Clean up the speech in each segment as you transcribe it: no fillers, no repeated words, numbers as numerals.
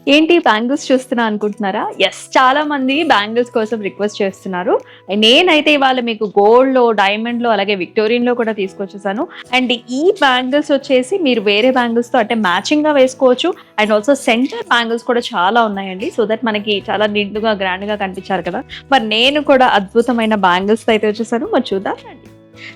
ఏంటి బ్యాంగిల్స్ చూస్తున్నా అనుకుంటున్నారా? యెస్. చాలా మంది బ్యాంగిల్స్ కోసం రిక్వెస్ట్ చేస్తున్నారు. నేనైతే ఇవాళ మీకు గోల్డ్‌లో, డైమండ్‌లో అలాగే విక్టోరియన్‌లో కూడా తీసుకొచ్చేసాను. అండ్ ఈ బ్యాంగిల్స్ వచ్చేసి మీరు వేరే బ్యాంగిల్స్‌తో అంటే మ్యాచింగ్‌గా వేసుకోవచ్చు. అండ్ ఆల్సో సెంటర్ బ్యాంగిల్స్ కూడా చాలా ఉన్నాయండి. సో దట్ మనకి చాలా నిండుగా, గ్రాండ్‌గా కనిపించారు కదా! మరి నేను కూడా అద్భుతమైన బ్యాంగిల్స్‌తో అయితే వచ్చేసాను. మరి చూద్దాం రండి.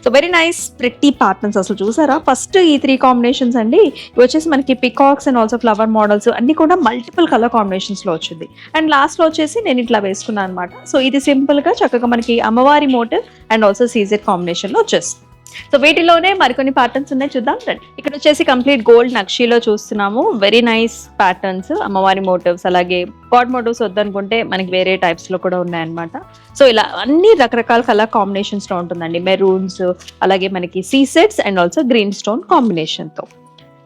So very nice pretty patterns అసలు చూసారా? ఫస్ట్ ఈ 3 కాంబినేషన్స్ అండి. ఇవి వచ్చేసి మనకి peacocks and also flower models అన్నీ కూడా మల్టిపుల్ కలర్ కాంబినేషన్స్‌లో వచ్చింది. అండ్ లాస్ట్‌లో వచ్చేసి నేను ఇట్లా వేసుకున్నాను అనమాట. సో ఇది సింపుల్‌గా చక్కగా మనకి అమ్మవారి మోటివ్ అండ్ ఆల్సో సీజెడ్ కాంబినేషన్‌లో వచ్చేస్తుంది. సో వీటిలోనే మరికొన్ని ప్యాటర్న్స్ ఉన్నాయి చూద్దాం రండి. ఇక్కడ వచ్చేసి కంప్లీట్ గోల్డ్ నక్షీలో చూస్తున్నాము. వెరీ నైస్ ప్యాటర్న్స్ అమ్మవారి మోటివ్స్ అలాగే గాడ్ మోటివ్స్ వద్దనుకుంటే మనకి వేరే టైప్స్ లో కూడా ఉన్నాయన్నమాట. సో ఇలా అన్ని రకరకాల కలర్ కాంబినేషన్స్ లో ఉంటుందండి. మెరూన్స్ అలాగే మనకి సీ sets and also green stone combination తో.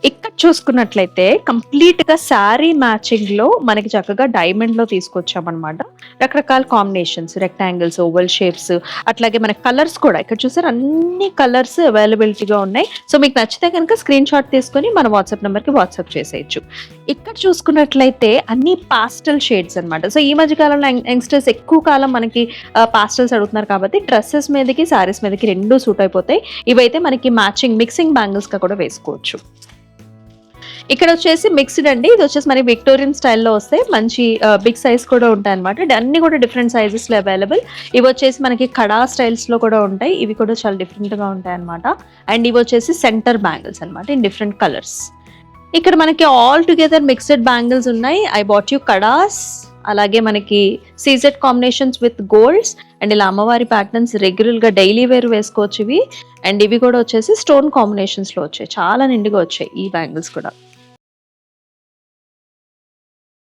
ఇక్కడ చూసుకున్నట్లయితే కంప్లీట్ గా శారీ మ్యాచింగ్ లో మనకి చక్కగా డైమండ్ లో తీసుకొచ్చామన్నమాట. రకరకాల కాంబినేషన్స్, రెక్టాంగిల్స్, ఓవల్ షేప్స్, అట్లాగే మన కలర్స్ కూడా ఇక్కడ చూసారు అన్ని కలర్స్ అవైలబిలిటీగా ఉన్నాయి. సో మీకు నచ్చితే కనుక స్క్రీన్ షాట్ తీసుకొని మన వాట్సాప్ నెంబర్ కి వాట్సాప్ చేసేయచ్చు. ఇక్కడ చూసుకున్నట్లయితే అన్ని పాస్టల్ షేడ్స్ అనమాట. సో ఈ మధ్య కాలంలో యంగ్స్టర్స్ ఎక్కువ కాలం మనకి పాస్టల్స్ అడుగుతున్నారు కాబట్టి డ్రెస్సెస్ మీదకి శారీస్ మీదకి రెండు సూట్ అయిపోతాయి. ఇవైతే మనకి మ్యాచింగ్ మిక్సింగ్ బ్యాంగిల్స్ గా కూడా వేసుకోవచ్చు. ఇక్కడ వచ్చేసి మిక్స్డ్ అండి. ఇది వచ్చేసి మరి విక్టోరియన్ స్టైల్లో వస్తాయి. మంచి బిగ్ సైజ్ కూడా ఉంటాయి అనమాట. అన్ని కూడా డిఫరెంట్ సైజెస్ లో అవైలబుల్. ఇవి వచ్చేసి మనకి కడా స్టైల్స్ లో కూడా ఉంటాయి. ఇవి కూడా చాలా డిఫరెంట్ గా ఉంటాయి అనమాట. అండ్ ఇవి వచ్చేసి సెంటర్ బ్యాంగిల్స్ అనమాట ఇన్ డిఫరెంట్ కలర్స్. ఇక్కడ మనకి ఆల్ టుగెదర్ మిక్స్డ్ బ్యాంగిల్స్ ఉన్నాయి. ఐ బాట్ యూ కడాస్, అలాగే మనకి CZ combinations with golds and ఇలా అమ్మవారి ప్యాటర్న్స్ రెగ్యులర్ గా డైలీ వేర్ వేసుకోవచ్చు ఇవి. అండ్ ఇవి కూడా వచ్చేసి స్టోన్ కాంబినేషన్స్ లో వచ్చాయి. చాలా నిండుగా వచ్చాయి ఈ బ్యాంగిల్స్ కూడా.